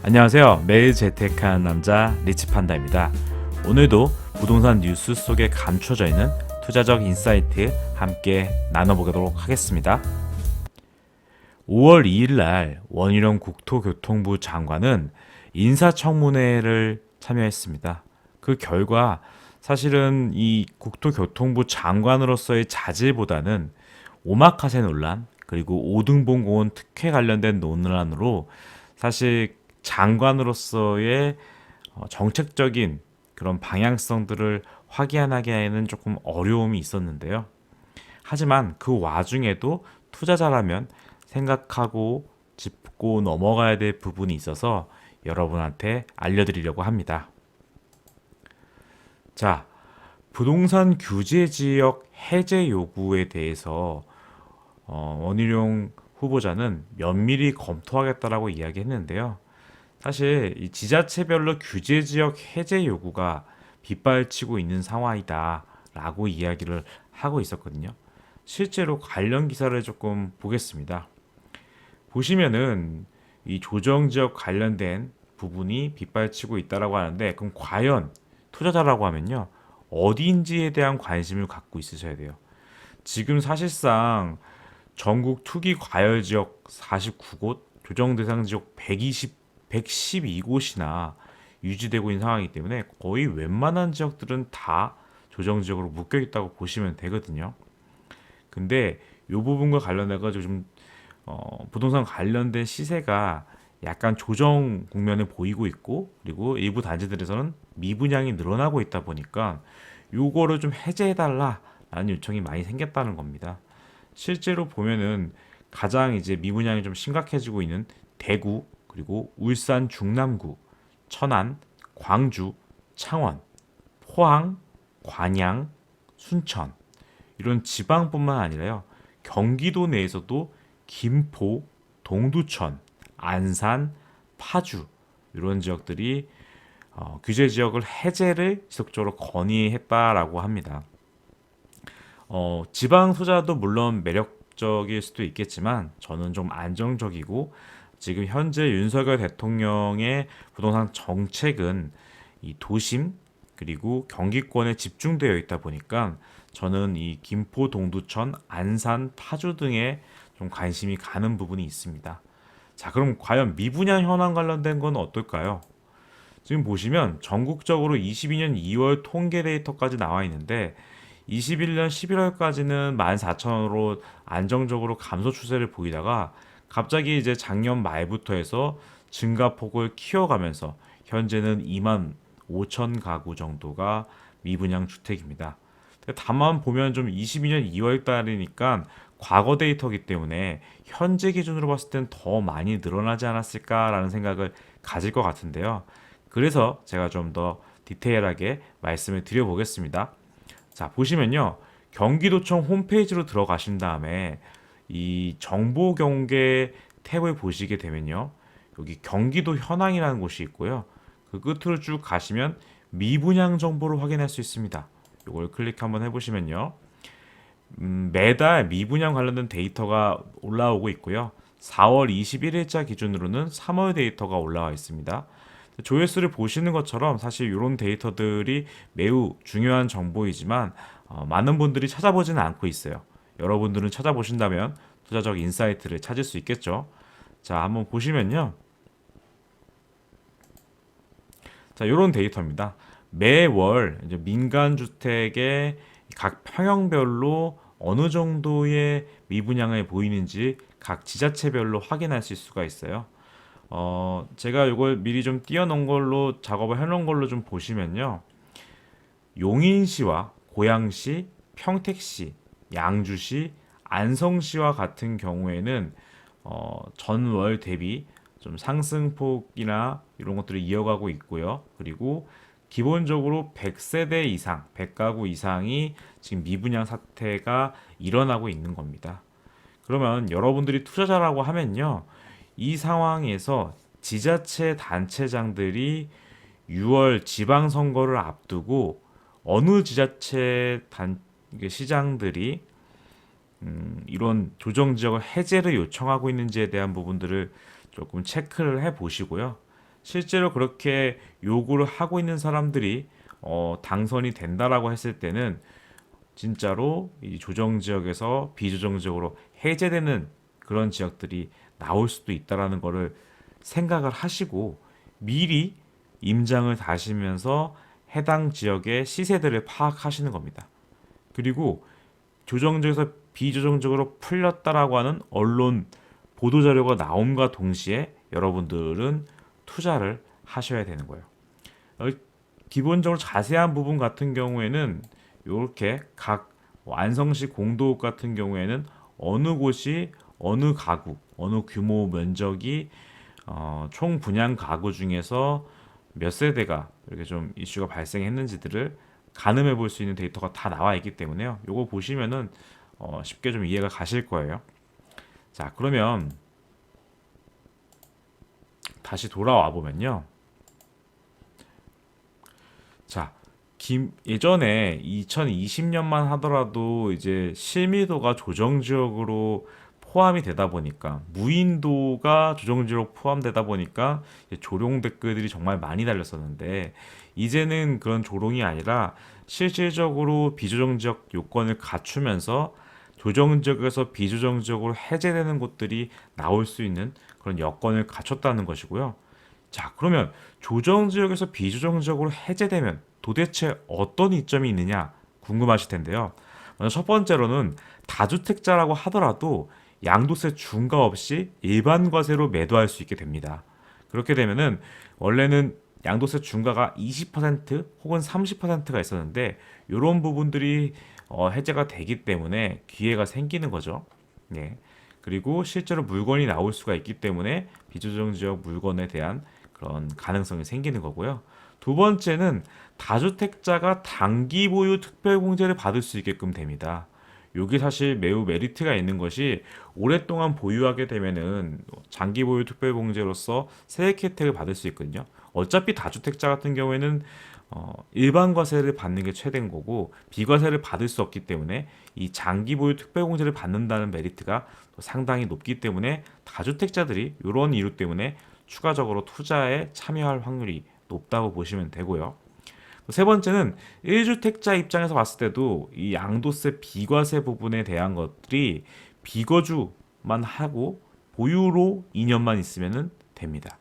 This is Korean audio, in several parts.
안녕하세요. 매일 재테크하는 남자 리치판다입니다. 오늘도 부동산 뉴스 속에 감춰져 있는 투자적 인사이트 함께 나눠보도록 하겠습니다. 5월 2일 날 원희룡 국토교통부 장관은 인사청문회를 참여했습니다. 그 결과 사실은 이 국토교통부 장관으로서의 자질보다는 오마카세 논란 그리고 오등봉공원 특혜 관련된 논란으로 사실 장관으로서의 정책적인 그런 방향성들을 확인하기에는 조금 어려움이 있었는데요. 하지만 그 와중에도 투자자라면 생각하고 짚고 넘어가야 될 부분이 있어서 여러분한테 알려드리려고 합니다. 자, 부동산 규제 지역 해제 요구에 대해서 원희룡 후보자는 면밀히 검토하겠다라고 이야기했는데요. 사실 이 지자체별로 규제 지역 해제 요구가 빗발치고 있는 상황이다라고 이야기를 하고 있었거든요. 실제로 관련 기사를 조금 보겠습니다. 보시면은 이 조정 지역 관련된 부분이 빗발치고 있다라고 하는데 그럼 과연 투자자라고 하면요. 어디인지에 대한 관심을 갖고 있으셔야 돼요. 지금 사실상 전국 투기 과열 지역 49곳, 조정 대상 지역 112곳이나 유지되고 있는 상황이기 때문에 거의 웬만한 지역들은 다 조정 지역으로 묶여 있다고 보시면 되거든요. 근데 이 부분과 관련해 가지고 좀 부동산 관련된 시세가 약간 조정 국면에 보이고 있고 그리고 일부 단지들에서는 미분양이 늘어나고 있다 보니까 요거를 좀 해제해 달라라는 요청이 많이 생겼다는 겁니다. 실제로 보면은 가장 이제 미분양이 좀 심각해지고 있는 대구 그리고 울산 중남구, 천안, 광주, 창원, 포항, 관양, 순천 이런 지방뿐만 아니라요. 경기도 내에서도 김포, 동두천, 안산, 파주 이런 지역들이 규제 지역을 해제를 지속적으로 건의했다라고 합니다. 지방 투자도 물론 매력적일 수도 있겠지만 저는 좀 안정적이고 지금 현재 윤석열 대통령의 부동산 정책은 이 도심 그리고 경기권에 집중되어 있다 보니까 저는 이 김포, 동두천, 안산, 파주 등에 좀 관심이 가는 부분이 있습니다. 자, 그럼 과연 미분양 현황 관련된 건 어떨까요? 지금 보시면 전국적으로 22년 2월 통계 데이터까지 나와 있는데 21년 11월까지는 14,000원으로 안정적으로 감소 추세를 보이다가 갑자기 이제 작년 말부터 해서 증가폭을 키워가면서 현재는 2만 5천 가구 정도가 미분양 주택입니다. 다만 보면 좀 22년 2월 달이니까 과거 데이터이기 때문에 현재 기준으로 봤을 땐 더 많이 늘어나지 않았을까라는 생각을 가질 것 같은데요. 그래서 제가 좀 더 디테일하게 말씀을 드려보겠습니다. 자, 보시면요. 경기도청 홈페이지로 들어가신 다음에 이 정보 경계 탭을 보시게 되면요. 여기 경기도 현황이라는 곳이 있고요. 그 끝으로 쭉 가시면 미분양 정보를 확인할 수 있습니다. 이걸 클릭 한번 해보시면요. 매달 미분양 관련된 데이터가 올라오고 있고요. 4월 21일자 기준으로는 3월 데이터가 올라와 있습니다. 조회수를 보시는 것처럼 사실 이런 데이터들이 매우 중요한 정보이지만 많은 분들이 찾아보지는 않고 있어요. 여러분들은 찾아보신다면 투자적 인사이트를 찾을 수 있겠죠. 자, 한번 보시면요. 자, 이런 데이터입니다. 매월 이제 민간 주택의 각 평형별로 어느 정도의 미분양을 보이는지 각 지자체별로 확인할 수가 있어요. 제가 이걸 미리 좀 띄워놓은 걸로 작업을 해놓은 걸로 좀 보시면요. 용인시와 고양시, 평택시, 양주시, 안성시와 같은 경우에는 전월 대비 좀 상승폭이나 이런 것들을 이어가고 있고요. 그리고 기본적으로 100세대 이상, 100가구 이상이 지금 미분양 사태가 일어나고 있는 겁니다. 그러면 여러분들이 투자자라고 하면요. 이 상황에서 지자체 단체장들이 6월 지방선거를 앞두고 어느 지자체 시장들이 이런 조정 지역을 해제를 요청하고 있는지에 대한 부분들을 조금 체크를 해 보시고요. 실제로 그렇게 요구를 하고 있는 사람들이 당선이 된다라고 했을 때는 진짜로 이 조정 지역에서 비조정적으로 해제되는 그런 지역들이 나올 수도 있다라는 거를 생각을 하시고 미리 임장을 다시면서 해당 지역의 시세들을 파악하시는 겁니다. 그리고 조정적에서 비조정적으로 풀렸다라고 하는 언론 보도 자료가 나옴과 동시에 여러분들은 투자를 하셔야 되는 거예요. 기본적으로 자세한 부분 같은 경우에는 이렇게 각 완성시 공도읍 같은 경우에는 어느 곳이 어느 가구, 어느 규모 면적이 총 분양 가구 중에서 몇 세대가 이렇게 좀 이슈가 발생했는지들을 가늠해 볼 수 있는 데이터가 다 나와 있기 때문에요. 요거 보시면은 쉽게 좀 이해가 가실 거예요. 자, 그러면 다시 돌아와 보면요. 자, 예전에 2020년만 하더라도 이제 실미도가 조정 지역으로 포함이 되다 보니까 무인도가 조정 지역 포함되다 보니까 조롱 댓글들이 정말 많이 달렸었는데 이제는 그런 조롱이 아니라 실질적으로 비조정 지역 요건을 갖추면서 조정 지역에서 비조정 지역으로 해제되는 곳들이 나올 수 있는 그런 여건을 갖췄다는 것이고요. 자, 그러면 조정 지역에서 비조정 지역으로 해제되면 도대체 어떤 이점이 있느냐 궁금하실 텐데요. 먼저 첫 번째로는 다주택자라고 하더라도 양도세 중과 없이 일반 과세로 매도할 수 있게 됩니다. 그렇게 되면은 원래는 양도세 중과가 20% 혹은 30%가 있었는데 이런 부분들이 해제가 되기 때문에 기회가 생기는 거죠. 네. 그리고 실제로 물건이 나올 수가 있기 때문에 비조정 지역 물건에 대한 그런 가능성이 생기는 거고요. 두 번째는 다주택자가 단기 보유 특별공제를 받을 수 있게끔 됩니다. 여기 사실 매우 메리트가 있는 것이 오랫동안 보유하게 되면은 장기 보유 특별공제로서 세액 혜택을 받을 수 있거든요. 어차피 다주택자 같은 경우에는 일반 과세를 받는 게 최대인 거고 비과세를 받을 수 없기 때문에 이 장기 보유 특별공제를 받는다는 메리트가 상당히 높기 때문에 다주택자들이 이런 이유 때문에 추가적으로 투자에 참여할 확률이 높다고 보시면 되고요. 세 번째는 1주택자 입장에서 봤을 때도 이 양도세 비과세 부분에 대한 것들이 비거주만 하고 보유로 2년만 있으면 됩니다.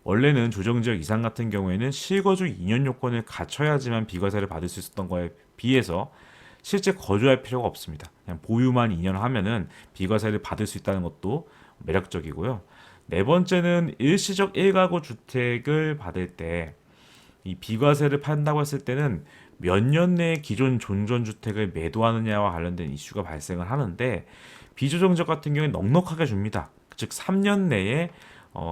원래는 조정지역 이상 같은 경우에는 실거주 2년 요건을 갖춰야지만 비과세를 받을 수 있었던 거에 비해서 실제 거주할 필요가 없습니다. 그냥 보유만 2년 하면은 비과세를 받을 수 있다는 것도 매력적이고요. 네 번째는 일시적 1가구 주택을 받을 때 이 비과세를 판다고 했을 때는 몇 년 내에 기존 존전주택을 매도하느냐와 관련된 이슈가 발생을 하는데 비조정적 같은 경우에 넉넉하게 줍니다. 즉 3년 내에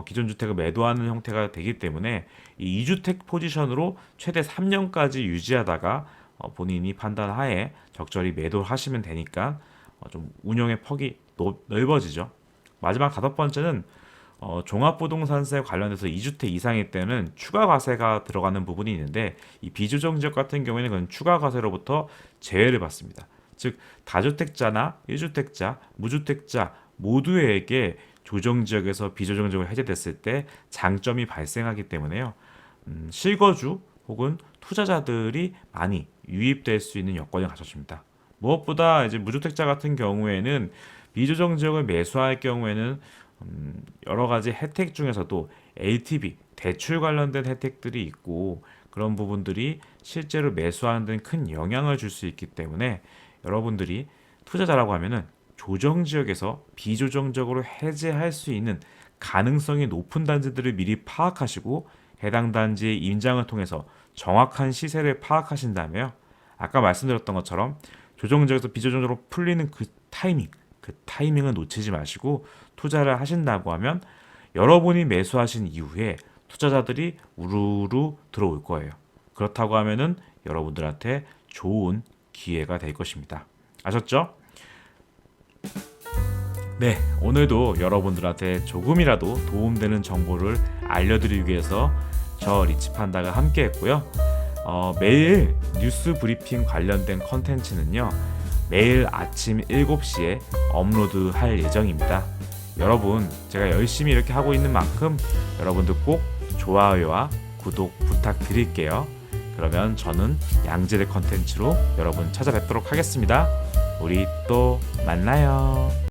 기존 주택을 매도하는 형태가 되기 때문에 이 2주택 포지션으로 최대 3년까지 유지하다가 본인이 판단하에 적절히 매도를 하시면 되니까 좀 운영의 폭이 넓어지죠. 마지막 다섯 번째는 종합부동산세 관련해서 2주택 이상일 때는 추가 과세가 들어가는 부분이 있는데 이 비조정 지역 같은 경우에는 그건 추가 과세로부터 제외를 받습니다. 즉 다주택자나 1주택자, 무주택자 모두에게 조정 지역에서 비조정 지역으로 해제됐을 때 장점이 발생하기 때문에요. 실거주 혹은 투자자들이 많이 유입될 수 있는 여건을 갖춰줍니다. 무엇보다 이제 무주택자 같은 경우에는 비조정 지역을 매수할 경우에는 여러 가지 혜택 중에서도 LTV, 대출 관련된 혜택들이 있고 그런 부분들이 실제로 매수하는 데는 큰 영향을 줄 수 있기 때문에 여러분들이 투자자라고 하면은 조정 지역에서 비조정적으로 해제할 수 있는 가능성이 높은 단지들을 미리 파악하시고 해당 단지의 임장을 통해서 정확한 시세를 파악하신 다음에요. 아까 말씀드렸던 것처럼 조정 지역에서 비조정적으로 풀리는 그 타이밍을 놓치지 마시고 투자를 하신다고 하면 여러분이 매수하신 이후에 투자자들이 우르르 들어올 거예요. 그렇다고 하면은 여러분들한테 좋은 기회가 될 것입니다. 아셨죠? 네, 오늘도 여러분들한테 조금이라도 도움되는 정보를 알려드리기 위해서 저 리치판다가 함께 했고요. 매일 뉴스 브리핑 관련된 컨텐츠는요. 매일 아침 7시에 업로드할 예정입니다. 여러분, 제가 열심히 이렇게 하고 있는 만큼 여러분들 꼭 좋아요와 구독 부탁드릴게요. 그러면 저는 양질의 컨텐츠로 여러분 찾아뵙도록 하겠습니다. 우리 또 만나요.